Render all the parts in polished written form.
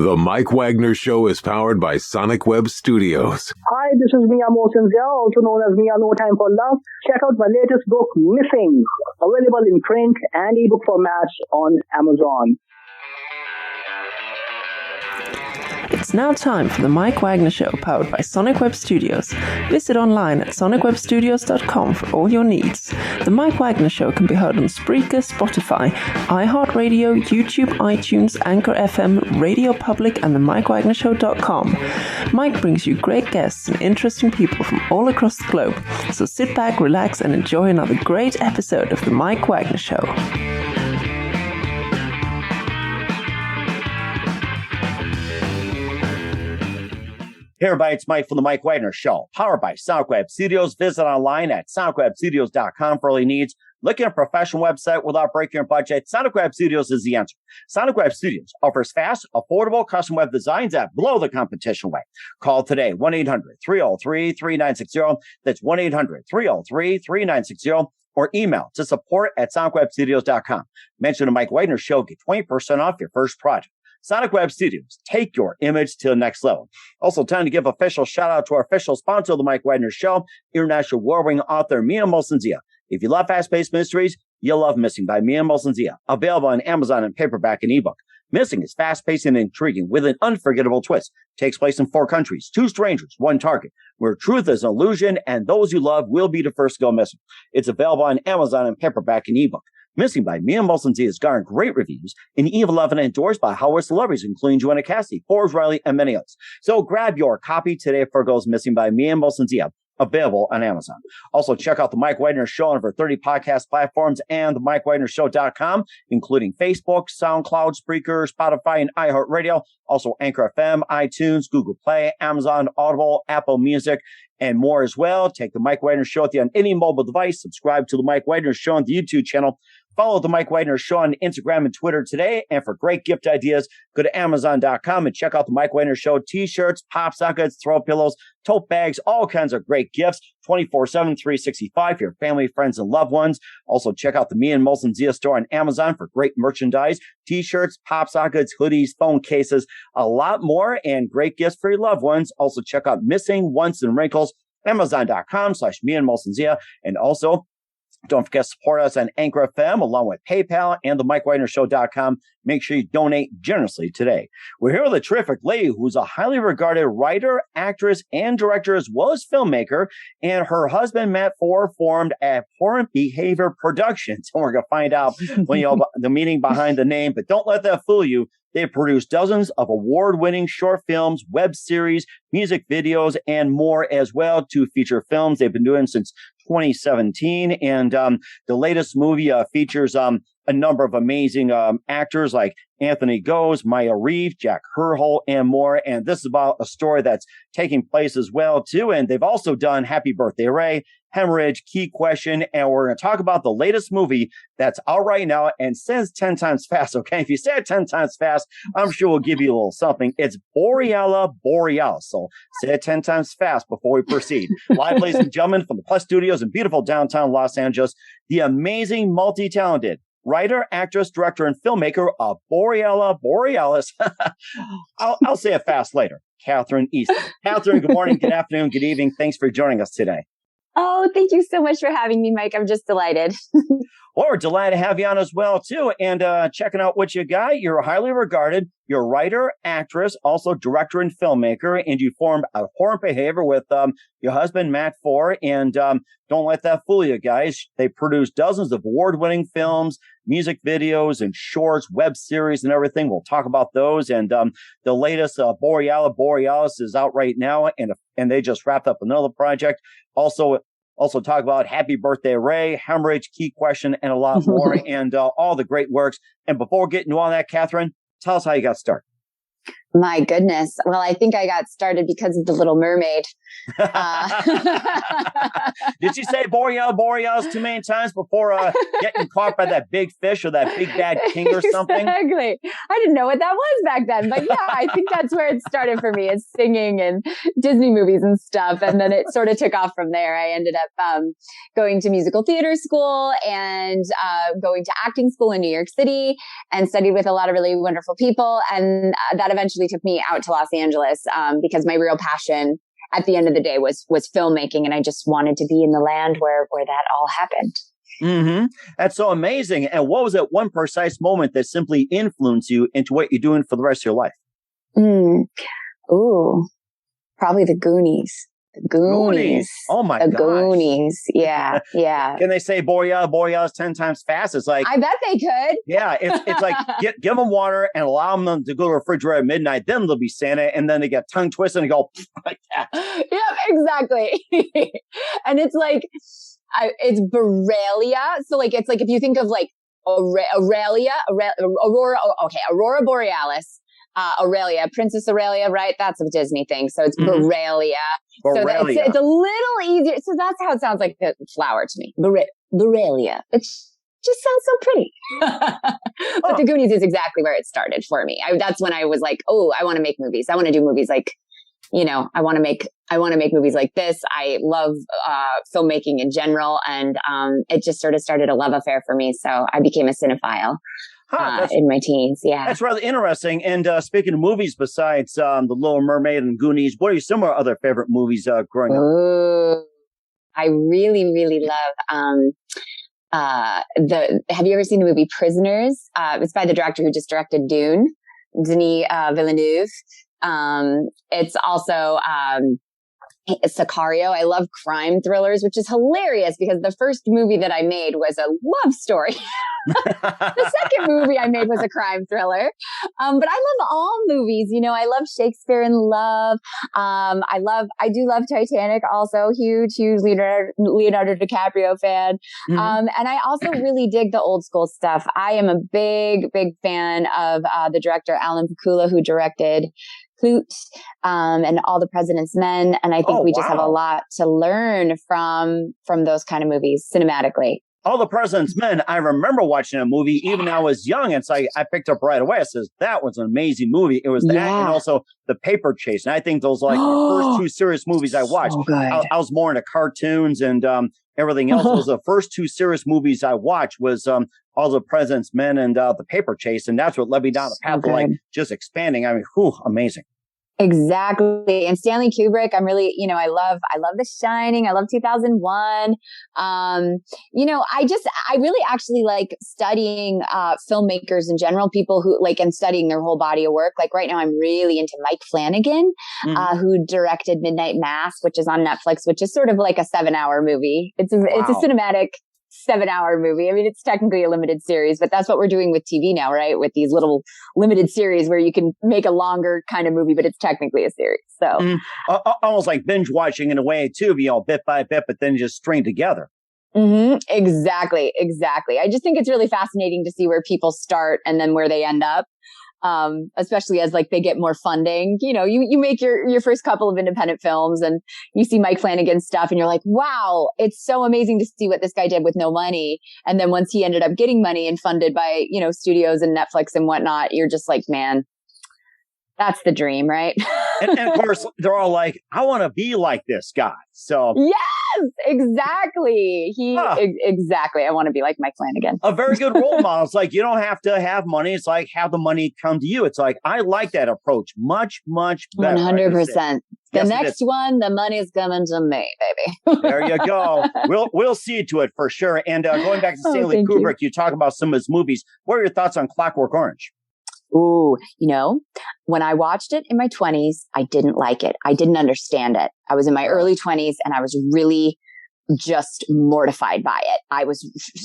The Mike Wagner Show is powered by Sonic Web Studios. Hi, this is Mia Mosensia, also known as Mia No Time for Love. Check out my latest book, Missing, available in print and ebook formats on Amazon. It's now time for the Mike Wagner Show, powered by Sonic Web Studios. Visit online at sonicwebstudios.com for all your needs. The Mike Wagner Show can be heard on Spreaker, Spotify, iHeartradio, YouTube, iTunes, Anchor FM, Radio Public, and the MikeWagnerShow.com. Mike brings you great guests and interesting people from all across the globe. So sit back, relax, and enjoy another great episode of the Mike Wagner Show. Hey everybody, it's Mike from the Mike Wagner Show, powered by Sonic Web Studios. Visit online at sonicwebstudios.com for all your needs. Looking at a professional website without breaking your budget? Sonic Web Studios is the answer. Sonic Web Studios offers fast, affordable custom web designs that blow the competition away. Call today, 1-800-303-3960. That's 1-800-303-3960. Or email to support@sonicwebstudios.com. Mention the Mike Wagner Show, get 20% off your first project. Sonic Web Studios, take your image to the next level. Also, time to give official shout out to our official sponsor of the Mike Wagner Show, international award-winning author Mia Mosensia. If you love fast-paced mysteries, you'll love Missing by Mia Mosensia, available on Amazon in paperback and ebook. Missing is fast-paced and intriguing with an unforgettable twist. Takes place in 4 countries, 2 strangers, 1 target, where truth is an illusion and those you love will be the first to go missing. It's available on Amazon in paperback and ebook. Missing by Mia Mosensia has garnered great reviews and even endorsed by Hollywood celebrities, including Joanna Cassidy, Forbes Riley, and many others. So grab your copy today for Goes Missing by Mia Mosensia, available on Amazon. Also, check out the Mike Wagner Show on over 30 podcast platforms and the MikeWagnerShow.com, including Facebook, SoundCloud, Spreaker, Spotify, and iHeartradio. Also, Anchor FM, iTunes, Google Play, Amazon, Audible, Apple Music, and more as well. Take the Mike Wagner Show with you on any mobile device. Subscribe to the Mike Wagner Show on the YouTube channel. Follow the Mike Wagner Show on Instagram and Twitter today. And for great gift ideas, go to Amazon.com and check out the Mike Wagner Show t-shirts, pop sockets, throw pillows, tote bags, all kinds of great gifts, 24/7, 365 for your family, friends, and loved ones. Also, check out the Me and Mosensia store on Amazon for great merchandise, t-shirts, pop sockets, hoodies, phone cases, a lot more, and great gifts for your loved ones. Also, check out Missing, Once, and Wrinkles, Amazon.com/Me and Mosensia. And also, don't forget to support us on Anchor FM along with PayPal and the MikeWagnerShow.com. Make sure you donate generously today. We're here with a terrific lady who's a highly regarded writer, actress, and director, as well as filmmaker. And her husband, Matt Ford, formed Abhorrent Behavior Productions. And we're going to find out the meaning behind the name. But don't let that fool you. They've produced dozens of award-winning short films, web series, music videos, and more as well. 2 feature films they've been doing since 2017. And the latest movie features a number of amazing actors like Anthony Goes, Maya Reeve, Jack Herhol, and more. And this is about a story that's taking place as well, too. And they've also done Happy Birthday Ray, Hemorrhage, Key Question, and we're going to talk about the latest movie that's out right now and says 10 times fast, okay? If you say it 10 times fast, I'm sure we'll give you a little something. It's borreliaborealis, so say it 10 times fast before we proceed. Live, ladies and gentlemen, from the Plus Studios in beautiful downtown Los Angeles, the amazing, multi-talented writer, actress, director, and filmmaker of borreliaborealis. I'll say it fast later. Kathryne Easton. Kathryne, good morning, good afternoon, good evening. Thanks for joining us today. Oh, thank you so much for having me, Mike. I'm just delighted. Well, we're delighted to have you on as well, too. And checking out what you got. You're highly regarded. You're a writer, actress, also director and filmmaker. And you formed Abhorrent Behavior with your husband, Matt Ford. And don't let that fool you, guys. They produce dozens of award-winning films, music videos, and shorts, web series, and everything. We'll talk about those. And the latest Borealis is out right now. And they just wrapped up another project. Also talk about Happy Birthday Ray, Hemorrhage, Key Question, and a lot more, and all the great works. And before we get into all that, Kathryne, tell us how you got started. My goodness. Well, I think I got started because of The Little Mermaid. Did you say Borealis too many times before getting caught by that big fish or that big bad king or something? Exactly. I didn't know what that was back then. But yeah, I think that's where it started for me, is singing and Disney movies and stuff. And then it sort of took off from there. I ended up going to musical theater school and going to acting school in New York City and studied with a lot of really wonderful people. And that eventually eventually took me out to Los Angeles because my real passion at the end of the day was filmmaking. And I just wanted to be in the land where that all happened. Mm-hmm. That's so amazing. And what was that one precise moment that simply influenced you into what you're doing for the rest of your life? Ooh, probably the Goonies. The Goonies. Oh my god. The Goonies. Yeah. Yeah. Can they say Borealis 10 times fast? It's like, I bet they could. Yeah. It's like, give them water and allow them to go to the refrigerator at midnight. Then they'll be Santa. And then they get tongue twisted and go like that. Yeah, exactly. And it's like, it's Borrelia. So like, it's like, if you think of like Aurora Borealis, Aurelia, Princess Aurelia, right? That's a Disney thing. So it's Borrelia. So it's a little easier. So that's how it sounds like a flower to me. Borrelia. It just sounds so pretty. But the Goonies is exactly where it started for me. That's when I was like, oh, I want to make movies. I want to do movies like, I want to make movies like this. I love filmmaking in general. And it just sort of started a love affair for me. So I became a cinephile. In my teens. Yeah. That's rather interesting. And speaking of movies, besides The Little Mermaid and Goonies, what are some of your other favorite movies growing up? I really, really love have you ever seen the movie Prisoners? It's by the director who just directed Dune, Denis Villeneuve. It's also Sicario. I love crime thrillers, which is hilarious because the first movie that I made was a love story. The second movie I made was a crime thriller. But I love all movies. I love Shakespeare in Love. I do love Titanic also. Huge Leonardo DiCaprio fan. And I also really dig the old school stuff. I am a big, big fan of the director Alan Pakula, who directed Clute, and All the President's Men. And I think we just have a lot to learn from those kind of movies cinematically. All the President's Men, I remember watching a movie even when I was young. It's like I picked up right away. I says, that was an amazing movie. It was that and also The Paper Chase. And I think those are like the first two serious movies I watched. So good. I was more into cartoons and everything else. Those are the first two serious movies I watched was All the President's Men and The Paper Chase. And that's what led me down the path of like just expanding. I mean, amazing. Exactly. And Stanley Kubrick, I'm really, I love The Shining. I love 2001. I really actually like studying, filmmakers in general, people who and studying their whole body of work. Like right now I'm really into Mike Flanagan, who directed Midnight Mass, which is on Netflix, which is sort of like a 7-hour movie. It's a cinematic 7-hour movie. I mean, it's technically a limited series, but that's what we're doing with TV now, right? With these little limited series where you can make a longer kind of movie, but it's technically a series. So almost like binge watching in a way too, bit by bit, but then just string together. Exactly. I just think it's really fascinating to see where people start and then where they end up. Especially as they get more funding, you make your first couple of independent films and you see Mike Flanagan's stuff and you're like, wow, it's so amazing to see what this guy did with no money. And then once he ended up getting money and funded by, studios and Netflix and whatnot, you're just like, man, that's the dream, right? and of course, they're all like, I want to be like this guy. So yes, exactly. Exactly. I want to be like Mike Flanagan. A very good role model. It's like, you don't have to have money. It's like, have the money come to you. It's like, I like that approach much, much better. 100%. The next one, the money's coming to me, baby. There you go. We'll see to it for sure. And going back to Stanley Kubrick, you talk about some of his movies. What are your thoughts on Clockwork Orange? Ooh, when I watched it in my 20s, I didn't like it. I didn't understand it. I was in my early 20s and I was really just mortified by it.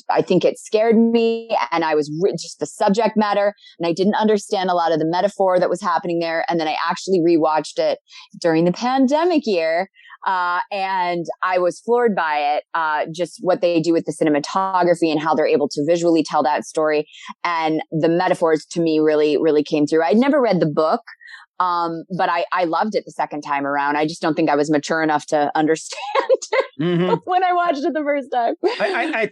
I think it scared me and I was just the subject matter and I didn't understand a lot of the metaphor that was happening there. And then I actually rewatched it during the pandemic year. And I was floored by it, just what they do with the cinematography and how they're able to visually tell that story. And the metaphors to me really, really came through. I'd never read the book. But I loved it the second time around. I just don't think I was mature enough to understand it when I watched it the first time.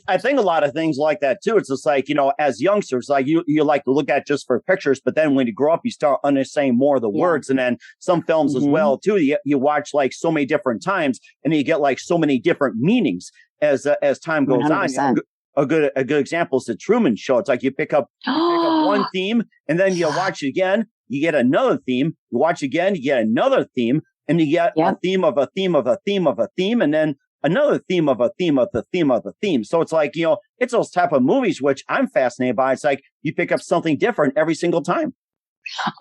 I think a lot of things like that too. It's just like, as youngsters, like you like to look at just for pictures, but then when you grow up, you start understanding more of the words. And then some films as well too, you watch like so many different times and you get like so many different meanings as time goes 100%. On. A good example is the Truman Show. It's like you pick up one theme and then you watch it again. you get another theme. You watch again, you get another theme, and you get a theme of a theme of a theme of a theme, and then another theme of a theme of the theme of the theme. So it's like, it's those type of movies which I'm fascinated by. It's like you pick up something different every single time.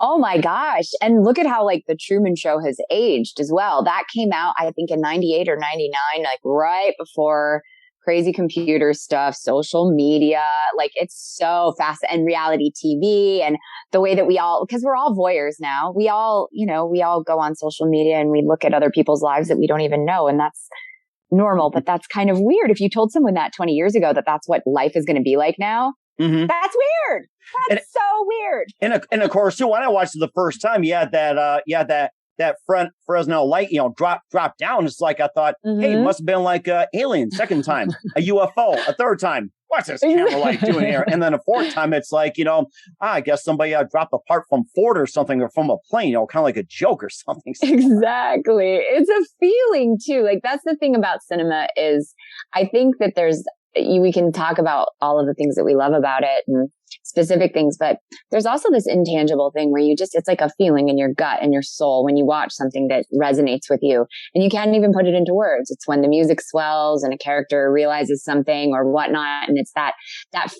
Oh my gosh. And look at how like the Truman Show has aged as well. That came out, I think in 98 or 99, like right before crazy computer stuff, social media, like it's so fast, and reality TV, and the way that because we're all voyeurs now. We all go on social media and we look at other people's lives that we don't even know. And that's normal, but that's kind of weird. If you told someone that 20 years ago that that's what life is going to be like now, that's weird. That's so weird. And of course, too, when I watched it the first time, you had that front Fresnel light, drop down. It's like I thought, hey, it must have been like Alien. Second time, a UFO. A third time, what's this camera light doing here? And then a fourth time, it's like, I guess somebody dropped a part from Ford or something, or from a plane, kind of like a joke or something. Exactly. It's a feeling too. Like that's the thing about cinema is I think that we can talk about all of the things that we love about it and specific things, but there's also this intangible thing where it's like a feeling in your gut and your soul when you watch something that resonates with you, and you can't even put it into words. It's when the music swells and a character realizes something or whatnot. And it's that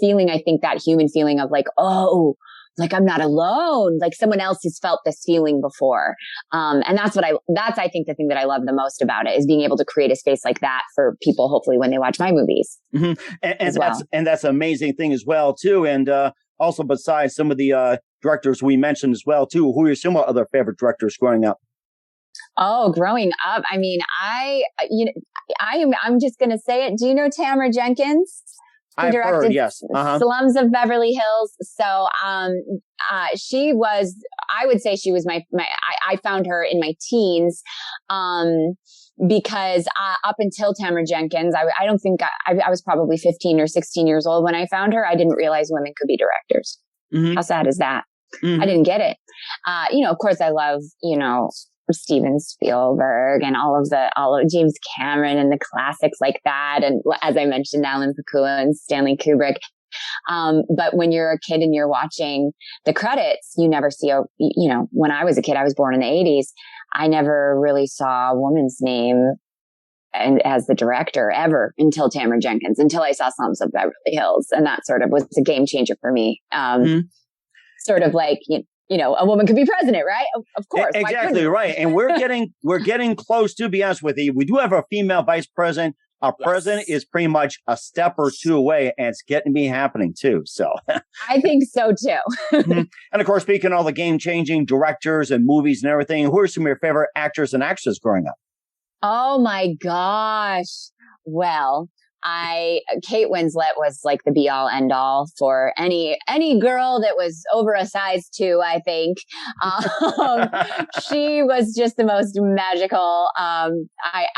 feeling, I think that human feeling of like, oh, like I'm not alone. Like someone else has felt this feeling before. And that's I think the thing that I love the most about it is being able to create a space like that for people, hopefully when they watch my movies. And that's an amazing thing as well too. And, also besides some of the, directors we mentioned as well too, who are some other favorite directors growing up? Oh, growing up. I mean, I'm just going to say it. Do you know Tamara Jenkins? I've heard, yes. Slums of Beverly Hills. So, she was, I would say she was I found her in my teens, because, up until Tamara Jenkins, I don't think I was probably 15 or 16 years old when I found her. I didn't realize women could be directors. How sad is that? I didn't get it. Of course I love, Steven Spielberg and all of James Cameron and the classics like that. And as I mentioned, Alan Pakula and Stanley Kubrick. But when you're a kid and you're watching the credits, you never see when I was a kid, I was born in the 80s. I never really saw a woman's name and as the director ever until Tamara Jenkins, until I saw Slums of Beverly Hills. And that sort of was a game changer for me. Sort of like, a woman could be president, right? Of course. Exactly right. And we're getting close, to be honest with you. We do have a female vice president. Our president is pretty much a step or two away, and it's getting to be happening too. So I think so too. And of course, speaking of all the game-changing directors and movies and everything, who are some of your favorite actors and actresses growing up? Oh my gosh. Well, Kate Winslet was like the be all end all for any girl that was over a size 2, I think. She was just the most magical. I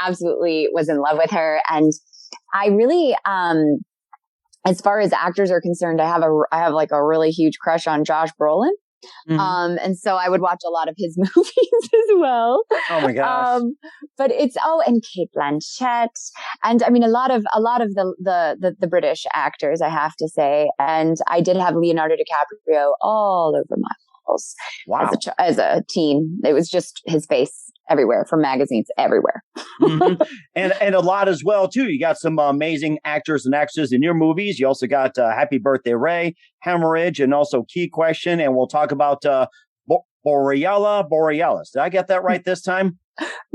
absolutely was in love with her. And I really, as far as actors are concerned, I have like a really huge crush on Josh Brolin. And so I would watch a lot of his movies as well. Oh my gosh. But and Kate Blanchett. And I mean, a lot of the British actors, I have to say. And I did have Leonardo DiCaprio all over my walls. Wow. As a teen. It was just his face everywhere, from magazines everywhere. And a lot as well too. You got some amazing actors and actresses in your movies. You also got Happy Birthday Ray, Hemorrhage, and also Key Question. And we'll talk about borreliaborealis. Did I get that right this time?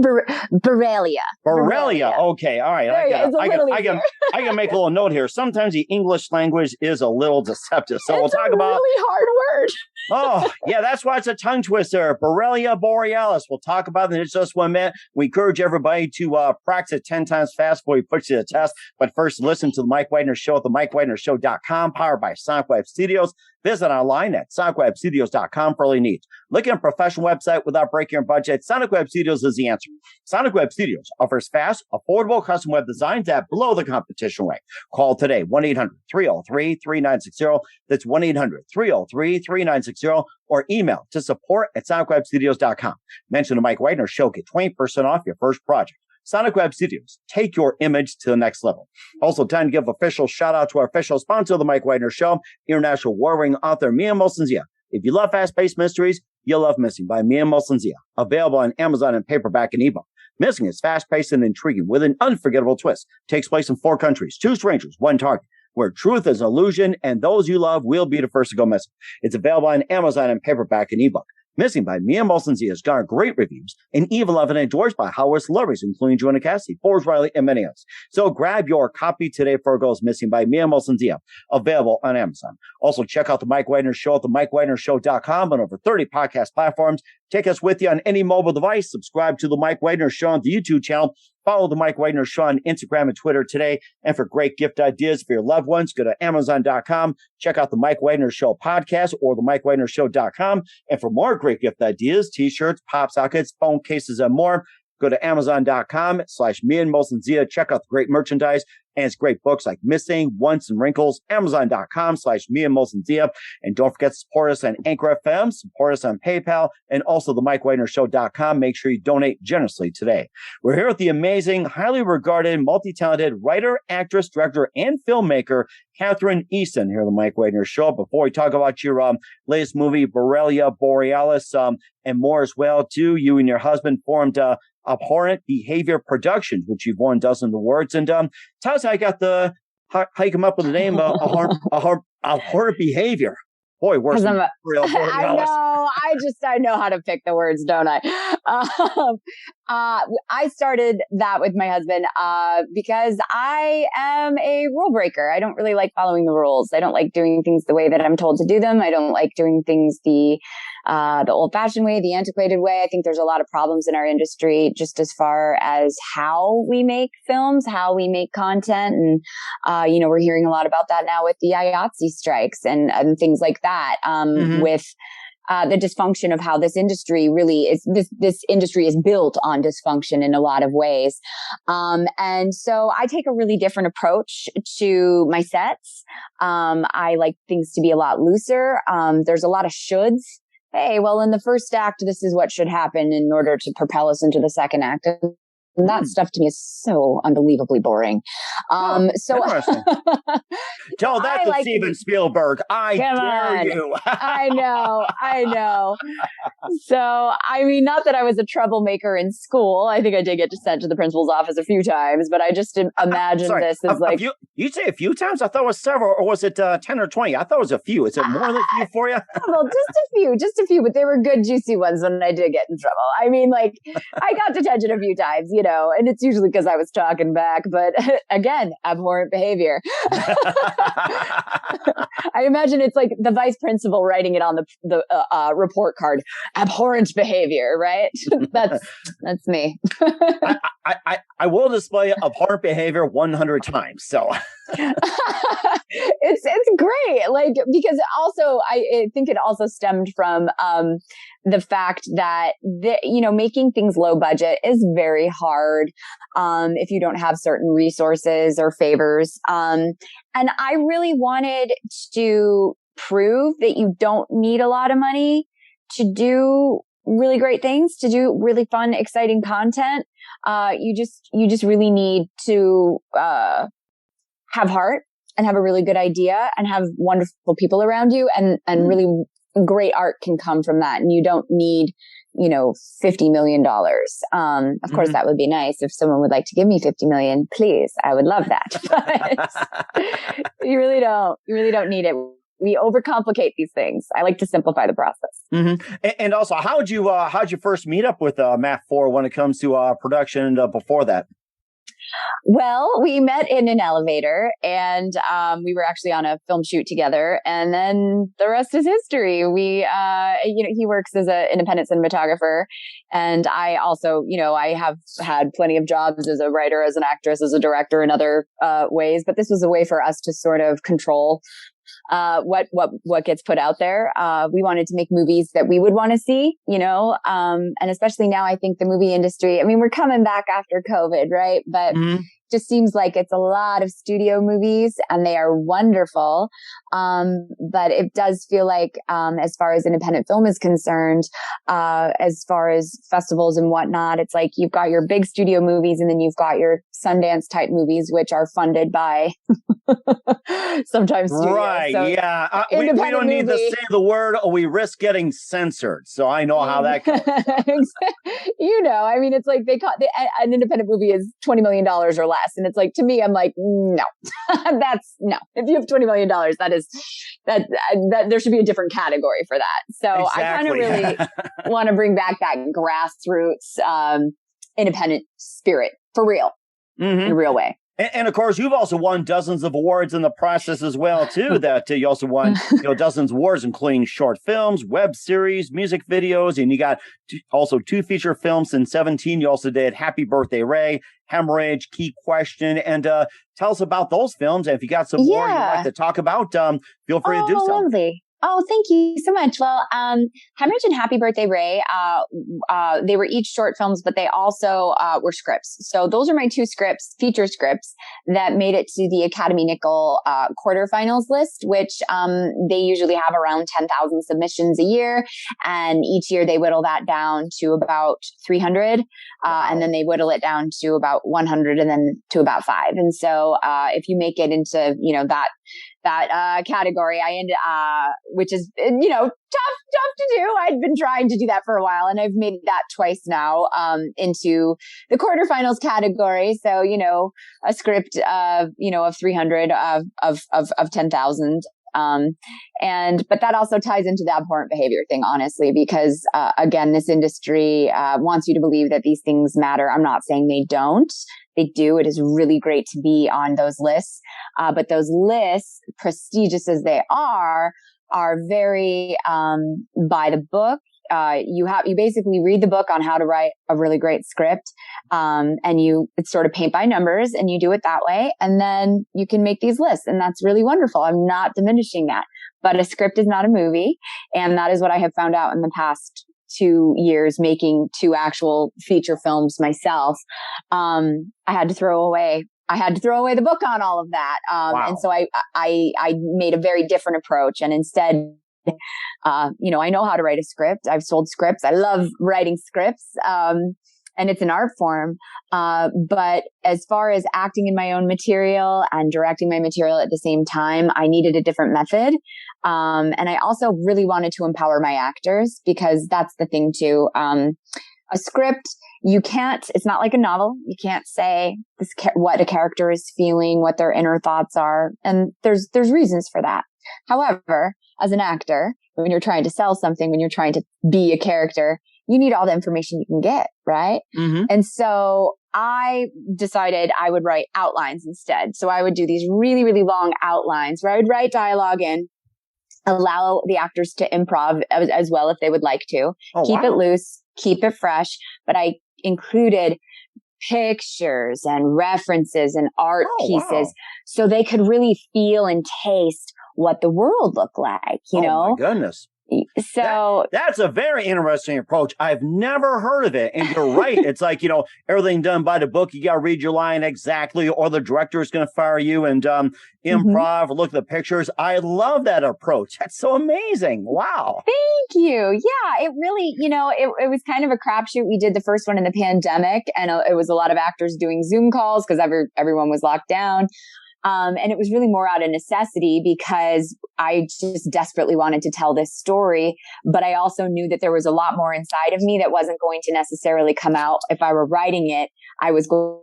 Borrelia. Okay. All right. I can make a little note here. Sometimes the English language is a little deceptive. So we'll talk about really hard word. Oh, yeah, that's why it's a tongue twister. Borreliaborealis. We'll talk about it in just 1 minute. We encourage everybody to practice 10 times fast before we put you to the test. But first, listen to the Mike Wagner Show at the MikeWagnerShow.com, powered by Sonic Web Studios. Visit online at sonicwebstudios.com for all your needs. Looking at a professional website without breaking your budget? Sonic Web Studios is the answer. Sonic Web Studios offers fast, affordable custom web designs at below the competition rate. Call today, 1-800-303-3960. That's 1-800-303-3960. Or email to support@sonicwebstudios.com. Mention the Mike Wagner Show. Get 20% off your first project. Sonic Web Studios, take your image to the next level. Also, time to give official shout out to our official sponsor of the Mike Wagner Show, international warring author Mia Molson-Zia. If you love fast-paced mysteries, You'll Love Missing by Mia Molson-Zia, available on Amazon in paperback and ebook. Missing is fast-paced and intriguing with an unforgettable twist. Takes place in 4 countries, 2 strangers, 1 target, where truth is an illusion and those you love will be the first to go missing. It's available on Amazon in paperback and ebook. Missing by Mia Molson-Zia has garnered great reviews and even loved and endorsed by Howard celebrities, including Joanna Cassidy, Forbes Riley, and many others. So grab your copy today for Girls Missing by Mia Molson-Zia, available on Amazon. Also, check out The Mike Wagner Show at themikewagnershow.com on over 30 podcast platforms. Take us with you on any mobile device. Subscribe to The Mike Wagner Show on the YouTube channel. Follow The Mike Wagner Show on Instagram and Twitter today. And for great gift ideas for your loved ones, go to Amazon.com. Check out The Mike Wagner Show podcast or themikewagnershow.com. And for more great gift ideas, t-shirts, pop sockets, phone cases, and more, go to Amazon.com/Mia Molson-Zia. Check out the great merchandise and it's great books like Missing, Once, and Wrinkles. Amazon.com/Mia Molson-Zia. And don't forget to support us on Anchor FM, support us on PayPal, and also themikewagnershow.com. Make sure you donate generously today. We're here with the amazing, highly regarded, multi-talented writer, actress, director, and filmmaker, Kathryne Easton, here on the Mike Wagner Show. Before we talk about your latest movie, Borreliaborealis, and more as well, too, you and your husband formed Abhorrent Behavior Productions, which you've won dozens of awards. And tell us how you come up with the name Abhorrent Behavior. Boy, worse than Borreliaborealis. I know how to pick the words, don't I? I started that with my husband because I am a rule breaker. I don't really like following the rules. I don't like doing things the way that I'm told to do them. I don't like doing things the old-fashioned way, the antiquated way. I think there's a lot of problems in our industry just as far as how we make films, how we make content. And, we're hearing a lot about that now with the IATSE strikes and things like that, with the dysfunction of how this industry really is. This industry is built on dysfunction in a lot of ways. And so I take a really different approach to my sets. I like things to be a lot looser. There's a lot of shoulds. Hey, well, in the first act, this is what should happen in order to propel us into the second act. And that stuff to me is so unbelievably boring. Interesting. Tell that to Steven Spielberg. I dare you. I know. So, I mean, not that I was a troublemaker in school. I think I did get sent to the principal's office a few times, but I just imagine this as like... You say a few times? I thought it was several, or was it 10 or 20? I thought it was a few. Is it more than a few for you? Well, just a few, but they were good, juicy ones when I did get in trouble. I mean, like, I got detention a few times, and it's usually because I was talking back, but again, abhorrent behavior. I imagine it's like the vice principal writing it on the report card. Abhorrent behavior, right? That's me. I will display abhorrent behavior 100 times. So it's great. Like, because also I think it also stemmed from the fact that making things low budget is very hard if you don't have certain resources or favors. And I really wanted to prove that you don't need a lot of money to do really great things, to do really fun, exciting content. You just really need to have heart and have a really good idea and have wonderful people around you, and really great art can come from that. And you don't need, $50 million. Of course, that would be nice if someone would like to give me 50 million, please. I would love that. But you really don't need it. We overcomplicate these things. I like to simplify the process. Mm-hmm. And also, how'd you first meet up with Matt Ford when it comes to production before that? Well, we met in an elevator, and we were actually on a film shoot together, and then the rest is history. We, he works as an independent cinematographer, and I also, I have had plenty of jobs as a writer, as an actress, as a director in other ways, but this was a way for us to sort of control what gets put out there. We wanted to make movies that we would want to see, and especially now I think the movie industry, I mean, we're coming back after COVID, right? But just seems like it's a lot of studio movies, and they are wonderful. But it does feel like, as far as independent film is concerned, as far as festivals and whatnot, it's like you've got your big studio movies and then you've got your Sundance type movies, which are funded by sometimes studios. Right. So yeah. We don't need to say the word or we risk getting censored. So I know how that goes. I mean, it's like an independent movie is $20 million or less. And it's like, to me, I'm like, no, that's no. If you have $20 million, that there should be a different category for that. So exactly. I kind of really want to bring back that grassroots, independent spirit for real, in a real way. And of course, you've also won dozens of awards in the process as well, too. That you also won, dozens of awards, including short films, web series, music videos, and you got also 2 feature films in 2017. You also did Happy Birthday Ray, Hemorrhage, Key Question, and tell us about those films. And if you got some more you'd like to talk about, feel free to do so. Lovely. Oh, thank you so much. Well, Hemorrhage and Happy Birthday Ray, they were each short films, but they also were scripts. So those are my 2 scripts, feature scripts, that made it to the Academy Nickel quarterfinals list, which they usually have around 10,000 submissions a year. And each year they whittle that down to about 300. And then they whittle it down to about 100 and then to about 5. And so if you make it into, that category, I ended, which is, tough to do. I'd been trying to do that for a while, and I've made that twice now, into the quarterfinals category. So, a script of 300 of 10,000. But that also ties into the abhorrent behavior thing, honestly, because, again, this industry, wants you to believe that these things matter. I'm not saying they don't. They do. It is really great to be on those lists. But those lists, prestigious as they are very, by the book. You basically read the book on how to write a really great script. And it's sort of paint by numbers, and you do it that way. And then you can make these lists, and that's really wonderful. I'm not diminishing that, but a script is not a movie. And that is what I have found out in the past 2 years, making 2 actual feature films myself. I had to throw away the book on all of that. Wow. And so I made a very different approach, and instead, I know how to write a script. I've sold scripts. I love writing scripts. And it's an art form. But as far as acting in my own material and directing my material at the same time, I needed a different method. And I also really wanted to empower my actors, because that's the thing too. A script, it's not like a novel. You can't say what a character is feeling, what their inner thoughts are. And there's reasons for that. However, as an actor, when you're trying to sell something, when you're trying to be a character, you need all the information you can get, right? Mm-hmm. And so I decided I would write outlines instead. So I would do these really, really long outlines where I would write dialogue in, allow the actors to improv as well if they would like to. Keep it loose, keep it fresh. But I included pictures and references and art pieces so they could really feel and taste what the world looked like, you know? Oh my goodness. So that's a very interesting approach. I've never heard of it. And you're right. It's like, everything done by the book. You got to read your line exactly, or the director is going to fire you, and improv, look at the pictures. I love that approach. That's so amazing. Wow. Thank you. Yeah, it really, it was kind of a crapshoot. We did the first one in the pandemic, and it was a lot of actors doing Zoom calls because everyone was locked down. And it was really more out of necessity because I just desperately wanted to tell this story. But I also knew that there was a lot more inside of me that wasn't going to necessarily come out. If I were writing it, I was going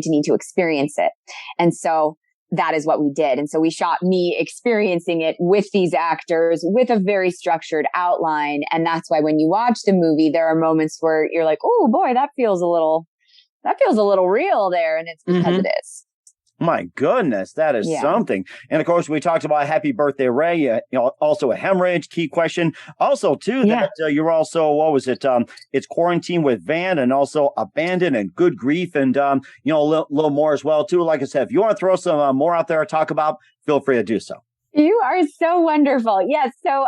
to need to experience it. And so that is what we did. And so we shot me experiencing it with these actors with a very structured outline. And that's why when you watch the movie, there are moments where you're like, oh boy, that feels a little real there. And it's because it is. My goodness, that is something. And of course, we talked about Happy Birthday Ray, also a Hemorrhage, Key Question. Also, too, that you're also, what was it? It's Quarantine with Van, and also Abandoned and Good Grief, and, a little more as well, too. Like I said, if you want to throw some more out there to talk about, feel free to do so. You are so wonderful. Yes. So,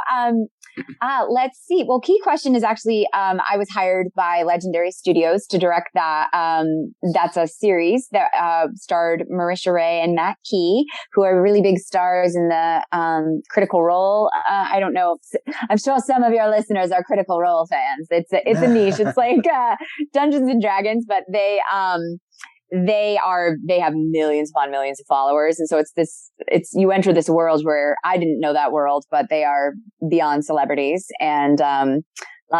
Let's see. Well, Key Question is actually, I was hired by Legendary Studios to direct that. That's a series that starred Marisha Ray and Matt Key, who are really big stars in the Critical Role. I don't know. I'm sure some of your listeners are Critical Role fans. It's a niche. It's like Dungeons and Dragons, but they have millions upon millions of followers. And so you enter this world where I didn't know that world, but they are beyond celebrities and,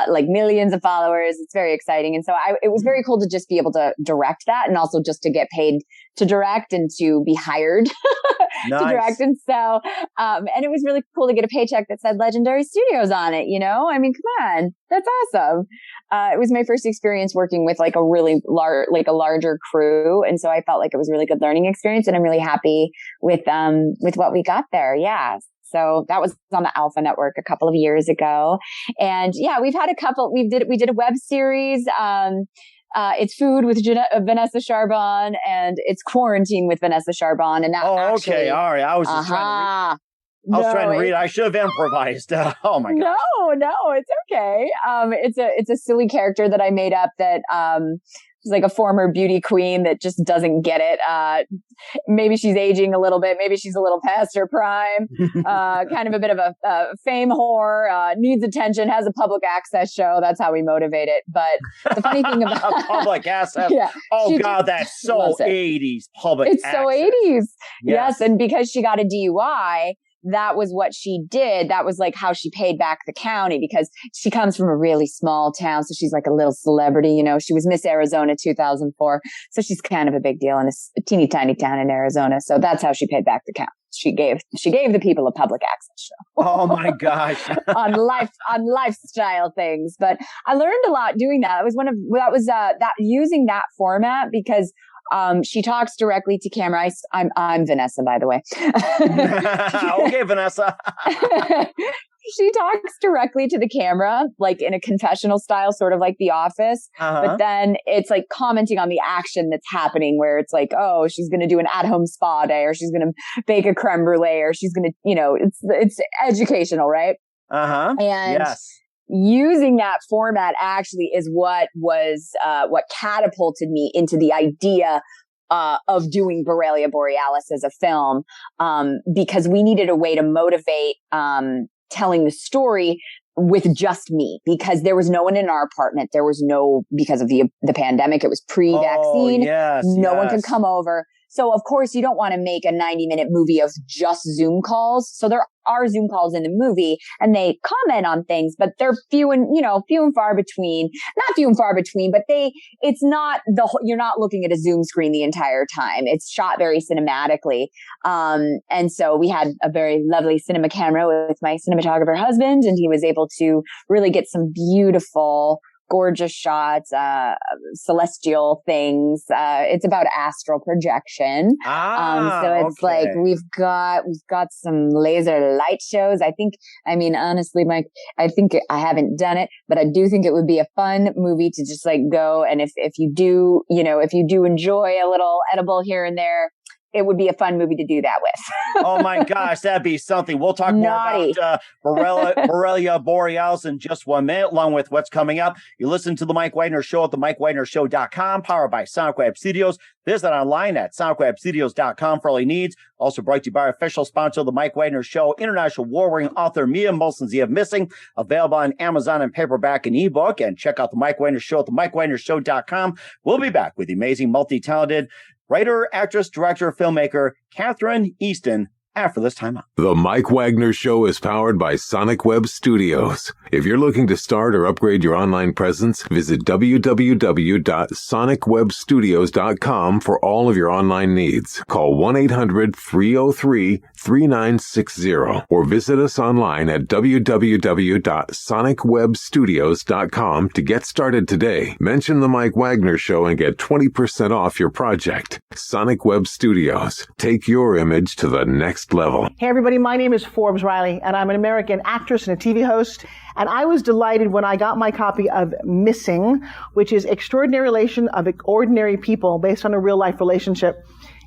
like millions of followers. It's very exciting. And so it was very cool to just be able to direct that and also just to get paid to direct and to be hired Nice. to direct. And so, and it was really cool to get a paycheck that said Legendary Studios on it. You know, I mean, come on, that's awesome. It was my first experience working with like a really larger crew. And so I felt like it was a really good learning experience, and I'm really happy with what we got there. Yeah. So that was on the Alpha Network a couple of years ago. And yeah, we've had we did a web series. It's Food with Vanessa Charbon, and it's Quarantine with Vanessa Charbon. And that okay. All right. I was just trying to read. I should have improvised. Oh my God. No, it's okay. It's a silly character that I made up that, is like a former beauty queen that just doesn't get it. Maybe she's aging a little bit. Maybe she's a little past her prime. Kind of a bit of a fame whore, needs attention, has a public access show. That's how we motivate it. But the funny thing about public access. Yeah, God, that's so 80s public access. It's so 80s. Yes. And because she got a DUI, that was what she did. That was like how she paid back the county, because she comes from a really small town. So she's like a little celebrity, you know. She was Miss Arizona 2004. So she's kind of a big deal in a teeny tiny town in Arizona. So that's how she paid back the county. She gave the people a public access show. Oh my gosh. on lifestyle things. But I learned a lot doing that. Using that format, because she talks directly to camera. I'm Vanessa, by the way. Okay, Vanessa. She talks directly to the camera, like in a confessional style, sort of like The Office. But then it's like commenting on the action that's happening, where it's like, oh, she's going to do an at-home spa day, or she's going to bake a creme brulee, or she's going to, you know, it's educational, right? And yes. Using that format actually is what catapulted me into the idea of doing Borrelia borealis as a film, because we needed a way to motivate telling the story with just me, because there was no one in our apartment. There was because of the pandemic, it was pre-vaccine. No one could come over. So of course you don't want to make a 90-minute movie of just Zoom calls. So there are Zoom calls in the movie, and they comment on things, but they're few and far between. Not few and far between, but it's not you're not looking at a Zoom screen the entire time. It's shot very cinematically. And so we had a very lovely cinema camera with my cinematographer husband, and he was able to really get some beautiful, gorgeous shots, celestial things. It's about astral projection. So it's like we've got some laser light shows. Honestly, Mike, I haven't done it, but I do think it would be a fun movie to just like go. And if you do enjoy a little edible here and there, it would be a fun movie to do that with. Oh my gosh, that'd be something. We'll talk more about Borrelia borealis in just 1 minute, along with what's coming up. You listen to The Mike Wagner Show at themikewagnershow.com, powered by Sonic Web Studios. Visit online at sonicwebstudios.com for all your needs. Also brought to you by our official sponsor, The Mike Wagner Show, international war-wearing author Mia Molson-Zia Missing, available on Amazon and paperback and ebook. And check out The Mike Wagner Show at themikewagnershow.com. We'll be back with the amazing, multi-talented writer, actress, director, filmmaker, Kathryne Easton, after this time out. The Mike Wagner Show is powered by Sonic Web Studios. If you're looking to start or upgrade your online presence, visit www.sonicwebstudios.com for all of your online needs. Call 1-800-303-3960 or visit us online at www.sonicwebstudios.com to get started today. Mention The Mike Wagner Show and get 20% off your project. Sonic Web Studios. Take your image to the next level. Hey everybody, my name is Forbes Riley, and I'm an American actress and a TV host. And I was delighted when I got my copy of Missing, which is Extraordinary Relation of Ordinary People, based on a real life relationship.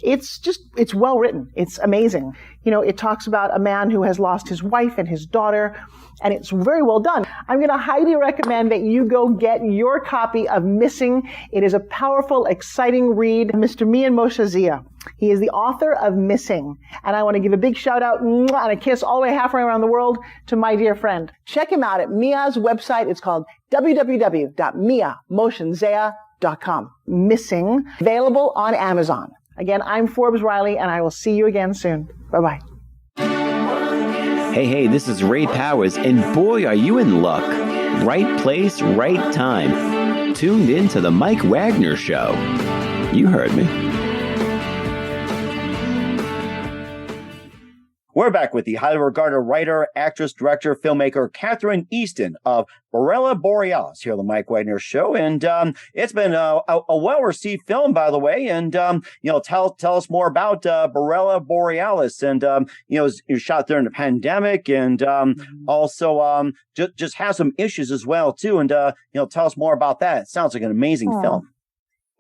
It's well written. It's amazing. It talks about a man who has lost his wife and his daughter, and it's very well done. I'm going to highly recommend that you go get your copy of Missing. It is a powerful, exciting read. Mr. Mian Moshe Zia. He is the author of Missing. And I want to give a big shout out and a kiss all the way halfway around the world to my dear friend. Check him out at Mia's website. It's called www.miamoshenzea.com. Missing, available on Amazon. Again, I'm Forbes Riley, and I will see you again soon. Bye-bye. Hey, this is Ray Powers, and boy, are you in luck. Right place, right time. Tuned in to the Mike Wagner Show. You heard me. We're back with the highly regarded writer, actress, director, filmmaker, Kathryne Easton of Borreliaborealis here on the Mike Wagner Show. And it's been a well-received film, by the way. And, tell us more about Borreliaborealis. And, it was shot during the pandemic and also just has some issues as well, too. And, tell us more about that. It sounds like an amazing film.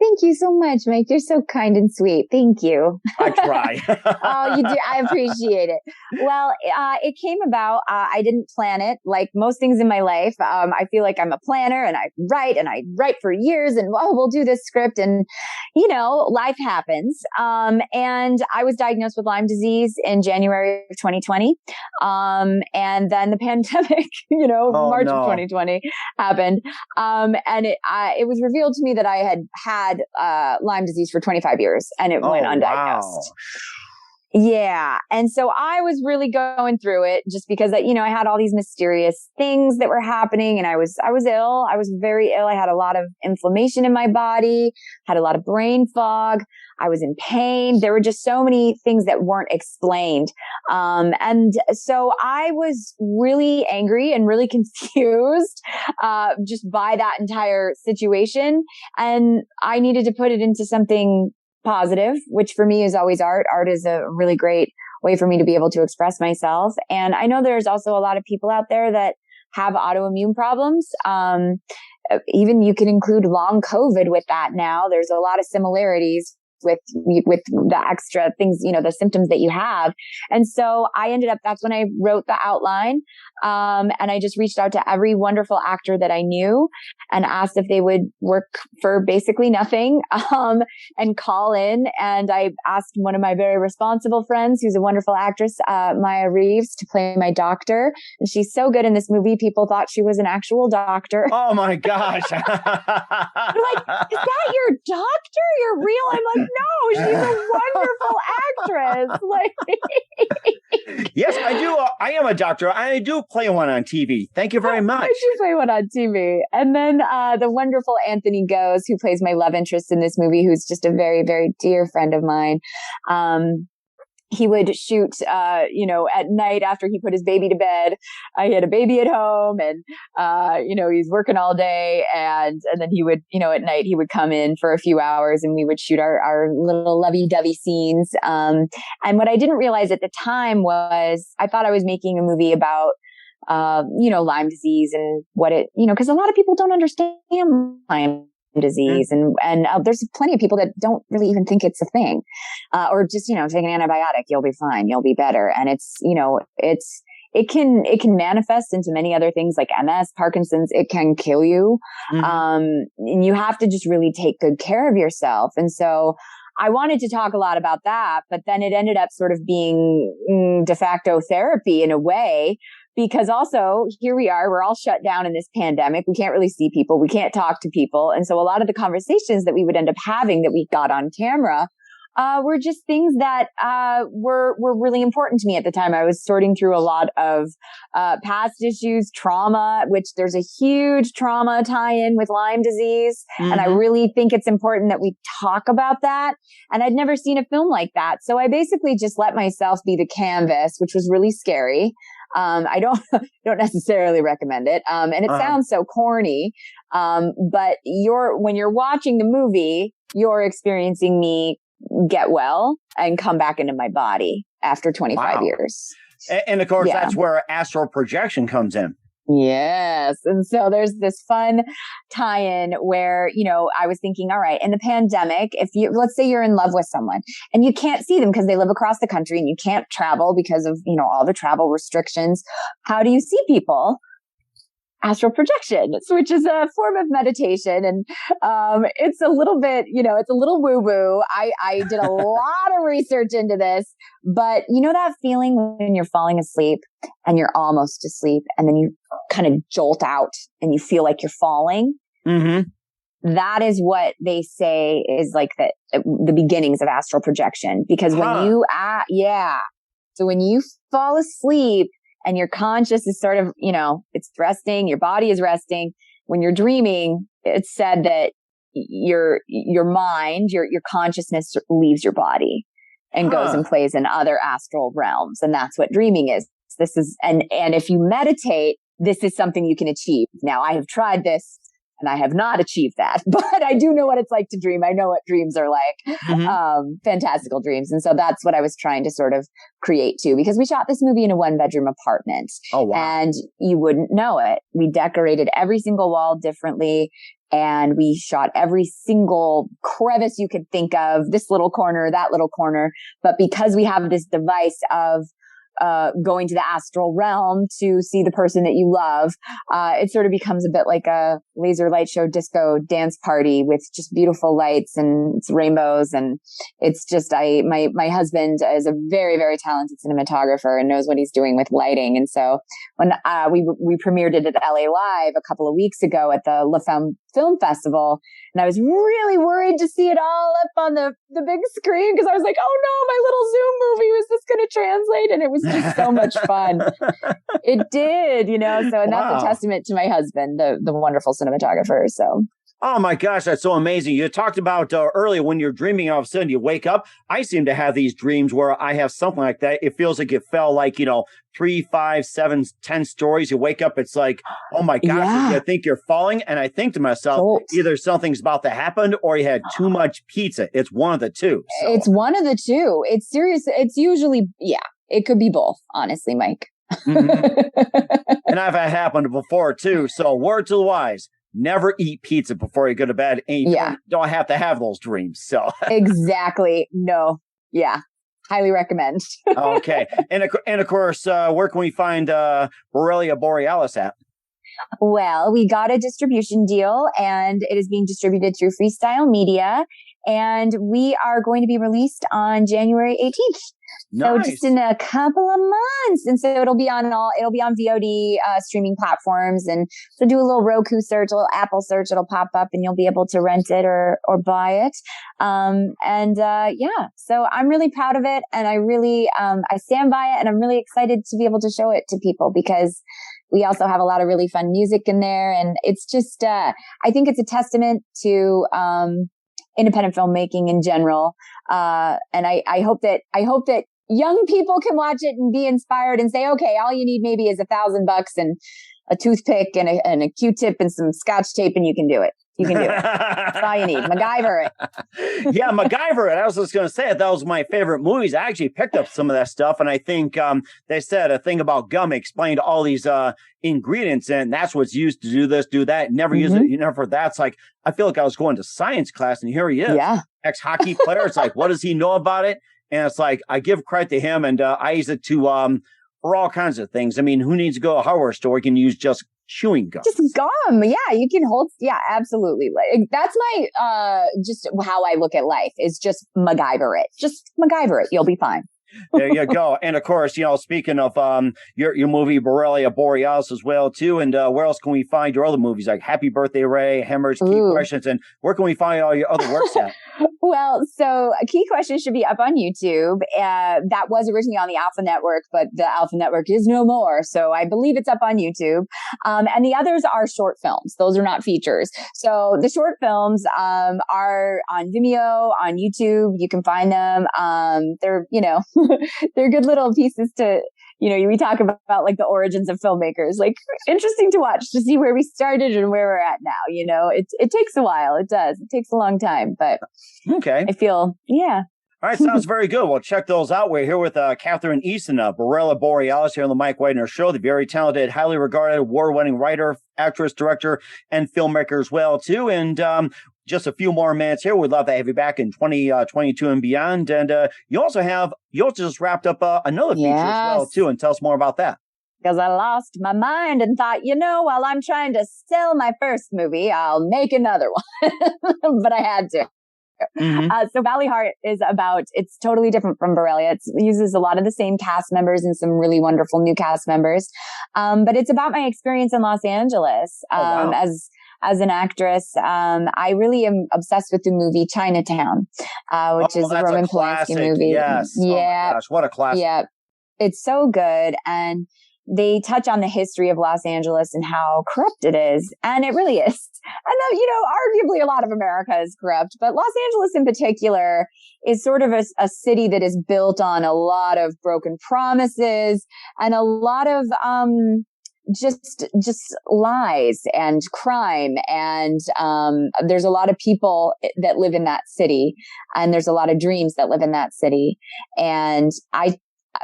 Thank you so much, Mike. You're so kind and sweet. Thank you. I try. Oh, you do. I appreciate it. Well, it came about. I didn't plan it. Like most things in my life, I feel like I'm a planner and I write for years and, we'll do this script. And, life happens. And I was diagnosed with Lyme disease in January of 2020. And then the pandemic, March of 2020 happened. And it was revealed to me that I had Lyme disease for 25 years and it went undiagnosed. Wow. Yeah. And so I was really going through it just because, I had all these mysterious things that were happening and I was ill. I was very ill. I had a lot of inflammation in my body, had a lot of brain fog. I was in pain. There were just so many things that weren't explained. And so I was really angry and really confused, just by that entire situation. And I needed to put it into something positive, which for me is always art. Art is a really great way for me to be able to express myself. And I know there's also a lot of people out there that have autoimmune problems. Even you can include long COVID with that now. There's a lot of similarities with the extra things, the symptoms that you have. And so that's when I wrote the outline. And I just reached out to every wonderful actor that I knew and asked if they would work for basically nothing, and call in. And I asked one of my very responsible friends, who's a wonderful actress, Maya Reeves, to play my doctor. And she's so good in this movie. People thought she was an actual doctor. Oh my gosh. They're like, is that your doctor? You're real? I'm like, no, she's a wonderful actress. Like, yes, I do. I am a doctor. I do play one on TV. Thank you very much. I do play one on TV. And then the wonderful Anthony Goes, who plays my love interest in this movie, who's just a very, very dear friend of mine. He would shoot, at night after he put his baby to bed. He had a baby at home and, he's working all day. And then he would, at night he would come in for a few hours and we would shoot our little lovey-dovey scenes. And what I didn't realize at the time was I thought I was making a movie about, Lyme disease and what it, because a lot of people don't understand Lyme disease. And there's plenty of people that don't really even think it's a thing, or just, take an antibiotic, you'll be fine, you'll be better. And it can manifest into many other things like MS, Parkinson's. It can kill you. And you have to just really take good care of yourself. And so I wanted to talk a lot about that, but then it ended up sort of being de facto therapy in a way. Because also here we are, we're all shut down in this pandemic. We can't really see people. We can't talk to people. And so a lot of the conversations that we would end up having that we got on camera, were just things that, were really important to me at the time. I was sorting through a lot of, past issues, trauma, which there's a huge trauma tie-in with Lyme disease. Mm-hmm. And I really think it's important that we talk about that. And I'd never seen a film like that. So I basically just let myself be the canvas, which was really scary. I don't necessarily recommend it. And it sounds so corny. But when you're watching the movie, you're experiencing me get well and come back into my body after 25 years. And of course, that's where astral projection comes in. Yes. And so there's this fun tie-in where, I was thinking, all right, in the pandemic, let's say you're in love with someone and you can't see them because they live across the country and you can't travel because of, all the travel restrictions. How do you see people? Astral projection, which is a form of meditation. And it's a little bit, it's a little woo-woo. I did a lot of research into this, but that feeling when you're falling asleep and you're almost asleep and then you kind of jolt out and you feel like you're falling. Mm-hmm. That is what they say is like the beginnings of astral projection. Because when you, so when you fall asleep, and your conscious is sort of, it's resting, your body is resting. When you're dreaming, it's said that your mind, your consciousness leaves your body and goes and plays in other astral realms. And that's what dreaming is. This is, and if you meditate, this is something you can achieve. Now, I have tried this and I have not achieved that, but I do know what it's like to dream. I know what dreams are like, fantastical dreams. And so that's what I was trying to sort of create too, because we shot this movie in a 1-bedroom apartment. Oh, wow. And you wouldn't know it. We decorated every single wall differently. And we shot every single crevice you could think of, this little corner, that little corner. But because we have this device of going to the astral realm to see the person that you love, it sort of becomes a bit like a laser light show disco dance party with just beautiful lights and it's rainbows. And it's just, my husband is a very, very talented cinematographer and knows what he's doing with lighting. And so when we premiered it at LA Live a couple of weeks ago at the La Femme Film Festival, and I was really worried to see it all up on the big screen because I was like, oh no, my little Zoom movie, was this going to translate? And it was just so much fun. It did, so, and that's a testament to my husband, the wonderful cinematographer. So. Oh my gosh, that's so amazing. You talked about earlier when you're dreaming, all of a sudden you wake up. I seem to have these dreams where I have something like that. It feels like it fell like, 3, 5, 7, 10 stories. You wake up, it's like, oh my gosh, you think you're falling. And I think to myself, either something's about to happen or you had too much pizza. It's one of the two. So. It's one of the two. It's serious. It's usually, it could be both, honestly, Mike. Mm-hmm. And I've had happened before too. So word to the wise. Never eat pizza before you go to bed. And you don't have to have those dreams. So exactly. No. Yeah. Highly recommend. Okay. And of course, where can we find borreliaborealis at? Well, we got a distribution deal and it is being distributed through Freestyle Media. And we are going to be released on January 18th. Nice. So just in a couple of months. And so it'll be on VOD streaming platforms. And so do a little Roku search, a little Apple search, it'll pop up and you'll be able to rent it or buy it. So I'm really proud of it. And I really, I stand by it and I'm really excited to be able to show it to people because we also have a lot of really fun music in there. And it's just, I think it's a testament to, independent filmmaking in general. And I hope that young people can watch it and be inspired and say, okay, all you need maybe is $1,000 and a toothpick and a Q-tip and some Scotch tape and you can do it. You can do it. That's all you need. MacGyver it. Yeah, MacGyver it. I was just going to say that was my favorite movies. I actually picked up some of that stuff. And I think they said a thing about gum explained all these ingredients and that's what's used to do this, do that. Never use it. For that. It's like, I feel like I was going to science class and here he is. Yeah. Ex-hockey player. It's like, what does he know about it? And it's like, I give credit to him and I use it to for all kinds of things. I mean, who needs to go to a hardware store? You can use just chewing gum. Just gum. Yeah, you can hold. Yeah, absolutely. That's my, just how I look at life is just MacGyver it. Just MacGyver it. You'll be fine. There you go. And of course, speaking of your movie Borreliaborealis as well too. And where else can we find your other movies like Happy Birthday Ray, Hemorrhage, Key Questions, and where can we find all your other works at? Well, so Key Questions should be up on YouTube. That was originally on the Alpha Network, but the Alpha Network is no more. So I believe it's up on YouTube. And the others are short films. Those are not features. So the short films are on Vimeo, on YouTube. You can find them. They're, they're good little pieces to, we talk about like the origins of filmmakers, like interesting to watch to see where we started and where we're at now. It takes a while. It does. It takes a long time, but okay. I feel, All right, sounds very good. Well, check those out. We're here with Kathryne Easton, borreliaborealis, here on the Mike Wagner Show, the very talented, highly regarded, award-winning writer, actress, director, and filmmaker as well, too. And just a few more minutes here. We'd love to have you back in 2022 and beyond. And you also just wrapped up another feature as well, too. And tell us more about that. Because I lost my mind and thought, while I'm trying to sell my first movie, I'll make another one. But I had to. Mm-hmm. So valleyheart it's totally different from Borrelia. It uses a lot of the same cast members and some really wonderful new cast members. But it's about my experience in Los Angeles. Wow. As an actress, I really am obsessed with the movie Chinatown, which is a Roman Polanski movie. Yes. Yeah. Oh my gosh, what a classic. Yeah. It's so good. And they touch on the history of Los Angeles and how corrupt it is. And it really is. And, arguably a lot of America is corrupt, but Los Angeles in particular is sort of a city that is built on a lot of broken promises and a lot of, just lies and crime. And, there's a lot of people that live in that city, and there's a lot of dreams that live in that city. And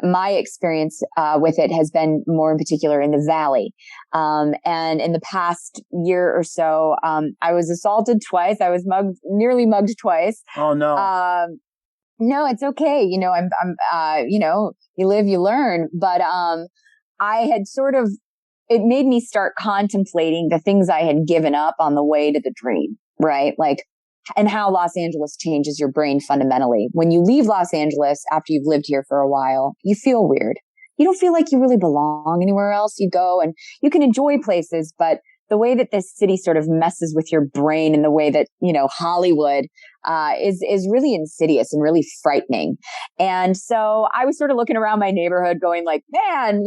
my experience with it has been more in particular in the Valley. And in the past year or so, I was assaulted twice. I was nearly mugged twice. Oh, no. No, it's okay. You live, you learn. But I had it made me start contemplating the things I had given up on the way to the dream, right? And how Los Angeles changes your brain fundamentally. When you leave Los Angeles after you've lived here for a while, you feel weird. You don't feel like you really belong anywhere else. You go and you can enjoy places, but the way that this city sort of messes with your brain and the way that, Hollywood, is really insidious and really frightening. And so I was sort of looking around my neighborhood going man,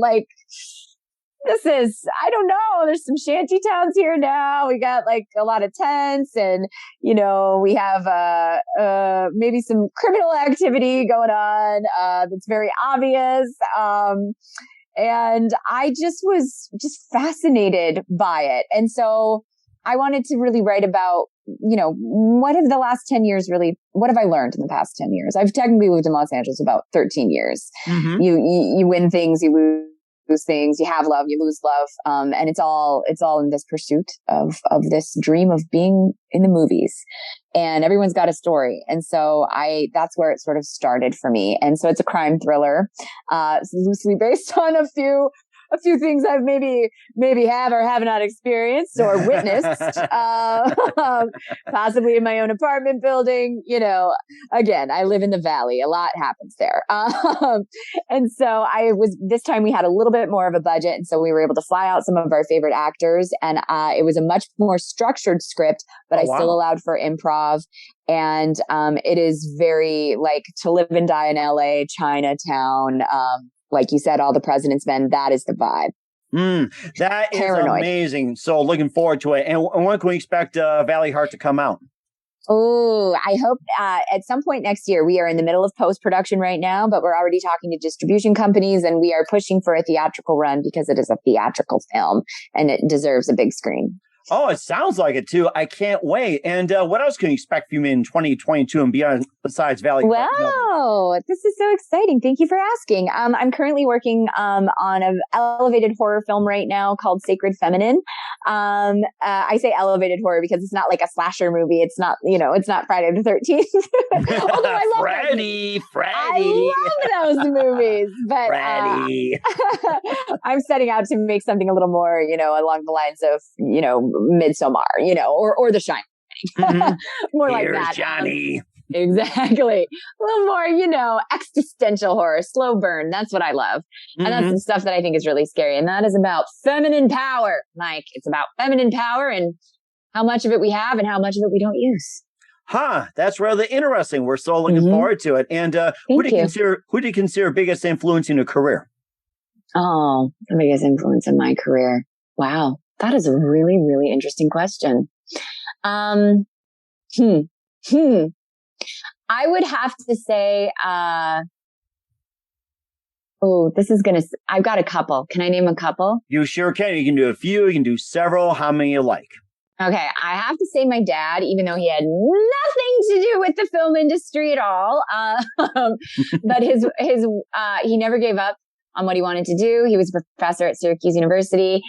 I don't know. There's some shanty towns here now. We got a lot of tents and, we have, maybe some criminal activity going on, that's very obvious. And I just was fascinated by it. And so I wanted to really write about, what have the last 10 years what have I learned in the past 10 years? I've technically lived in Los Angeles about 13 years. Mm-hmm. You win things, you lose things, you have love, you lose love. And it's all in this pursuit of this dream of being in the movies, and everyone's got a story. And so that's where it sort of started for me. And so it's a crime thriller, it's loosely based on a few things I've maybe have or have not experienced or witnessed, possibly in my own apartment building. Again, I live in the Valley. A lot happens there. And so this time we had a little bit more of a budget. And so we were able to fly out some of our favorite actors, and it was a much more structured script, but still allowed for improv. And it is very To Live and Die in LA, Chinatown, like you said, All the President's Men, that is the vibe. That is amazing. So looking forward to it. And when can we expect Valleyheart to come out? Oh, I hope at some point next year. We are in the middle of post-production right now, but we're already talking to distribution companies, and we are pushing for a theatrical run because it is a theatrical film and it deserves a big screen. Oh, it sounds like it too. I can't wait. And what else can you expect from you in 2022 and beyond besides Valley? Wow, this is so exciting. Thank you for asking. I'm currently working on an elevated horror film right now called Sacred Feminine. I say elevated horror because it's not like a slasher movie. It's not, it's not Friday the 13th. Although I love Freddy. I love those movies. But I'm setting out to make something a little more, along the lines of, Midsommar, or The Shining. Mm-hmm. More Here's like that. Johnny. Exactly. A little more, existential horror, slow burn. That's what I love. Mm-hmm. And that's the stuff that I think is really scary. And that is about feminine power, Mike. It's about feminine power and how much of it we have and how much of it we don't use. That's rather interesting. We're so looking forward to it. And who do you consider biggest influence in your career? Oh, the biggest influence in my career. Wow. That is a really, really interesting question. I would have to say, I've got a couple. Can I name a couple? You sure can. You can do a few. You can do several. How many you like? Okay. I have to say my dad, even though he had nothing to do with the film industry at all. But he never gave up on what he wanted to do. He was a professor at Syracuse University.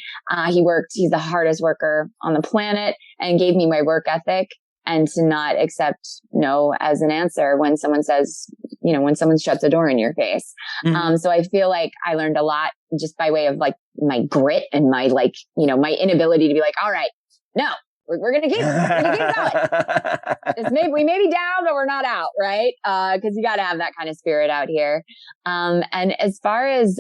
He's the hardest worker on the planet, and gave me my work ethic, and to not accept no as an answer when someone says, when someone shuts a door in your face. Mm-hmm. So I feel like I learned a lot just by way of like my grit and my my inability to be like, all right, no, we're going to keep going. We may be down, but we're not out, right? Cause you got to have that kind of spirit out here. And as far as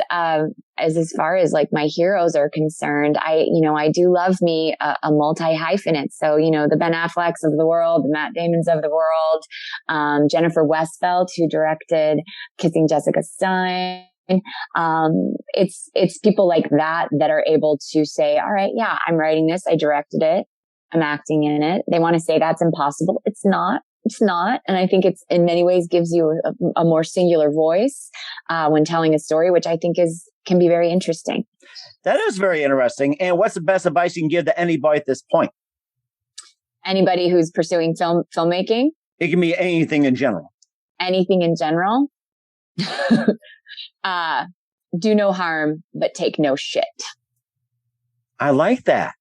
like my heroes are concerned, I do love me a multi-hyphenate. So, the Ben Afflecks of the world, the Matt Damons of the world, Jennifer Westfeldt, who directed Kissing Jessica Stein. It's people like that are able to say, all right, yeah, I'm writing this. I directed it. I'm acting in it. They want to say that's impossible. It's not. And I think it's in many ways gives you a more singular voice, when telling a story, which I think can be very interesting. That is very interesting. And what's the best advice you can give to anybody at this point? Anybody who's pursuing filmmaking? It can be anything in general. Anything in general? Do no harm, but take no shit. I like that.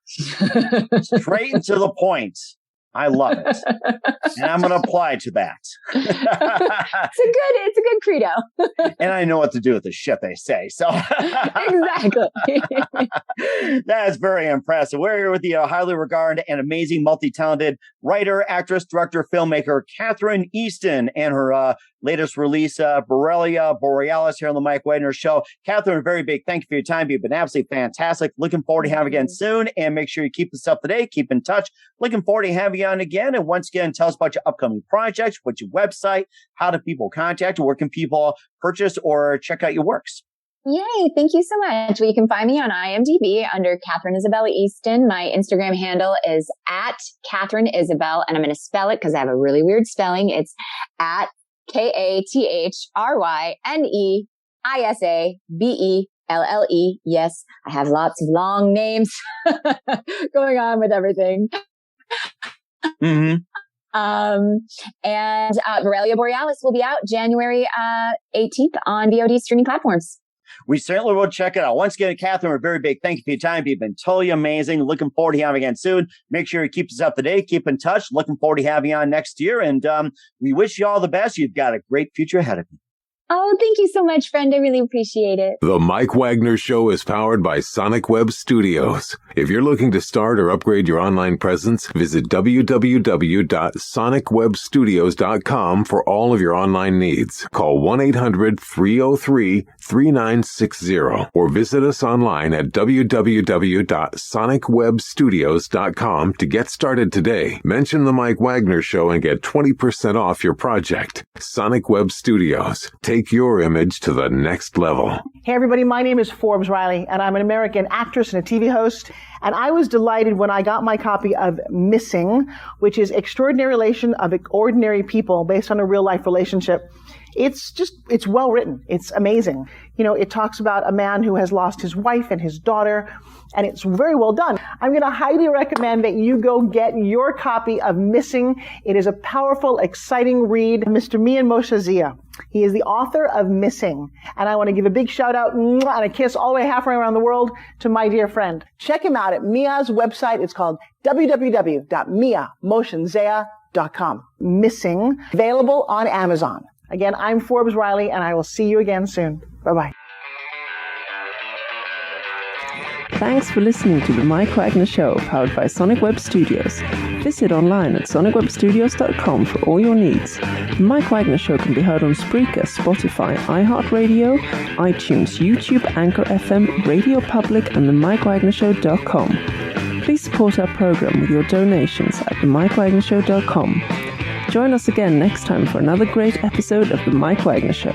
Straight and to the point. I love it. And I'm going to apply to that. It's a good credo. And I know what to do with the shit they say. So exactly. That is very impressive. We're here with the highly regarded and amazing multi-talented writer, actress, director, filmmaker, Kathryne Easton, and her latest release, Borreliaborealis, here on the Mike Wagner Show. Kathryne, a very big thank you for your time. You've been absolutely fantastic. Looking forward to having you again soon. And make sure you keep us up to date. Keep in touch. Looking forward to having you on again. And once again, tell us about your upcoming projects, what's your website, how do people contact you, where can people purchase or check out your works? Yay. Thank you so much. Well, you can find me on IMDb under Kathryne Isabella Easton. My Instagram handle is at Kathryne Isabel, and I'm going to spell it because I have a really weird spelling. It's at KATHRYNEISABELLE. Yes, I have lots of long names going on with everything. Mm-hmm. And Borreliaborealis will be out January 18th on VOD streaming platforms. We certainly will check it out. Once again, Kathryne, a very big thank you for your time. You've been totally amazing. Looking forward to having you again soon. Make sure you keep us up to date. Keep in touch. Looking forward to having you on next year. And we wish you all the best. You've got a great future ahead of you. Oh, thank you so much, friend. I really appreciate it. The Mike Wagner Show is powered by Sonic Web Studios. If you're looking to start or upgrade your online presence, visit www.sonicwebstudios.com for all of your online needs. Call 1-800-303-3960 or visit us online at www.sonicwebstudios.com to get started today. Mention the Mike Wagner Show and get 20% off your project. Sonic Web Studios. Take your image to the next level. Hey everybody, my name is Forbes Riley, and I'm an American actress and a TV host. And I was delighted when I got my copy of Missing, which is Extraordinary Relation of Ordinary People based on a real life relationship. It's well written. It's amazing. It talks about a man who has lost his wife and his daughter, and it's very well done. I'm going to highly recommend that you go get your copy of Missing. It is a powerful, exciting read. Mr. Mian Moshe Zia. He is the author of Missing. And I want to give a big shout out and a kiss all the way halfway around the world to my dear friend. Check him out at Mia's website. It's called www.miamotionzea.com. Missing. Available on Amazon. Again, I'm Forbes Riley, and I will see you again soon. Bye-bye. Thanks for listening to The Mike Wagner Show, powered by Sonic Web Studios. Visit online at sonicwebstudios.com for all your needs. The Mike Wagner Show can be heard on Spreaker, Spotify, iHeartradio, iTunes, YouTube, Anchor FM, Radio Public, and themikewagnershow.com. Please support our program with your donations at themikewagnershow.com. Join us again next time for another great episode of The Mike Wagner Show.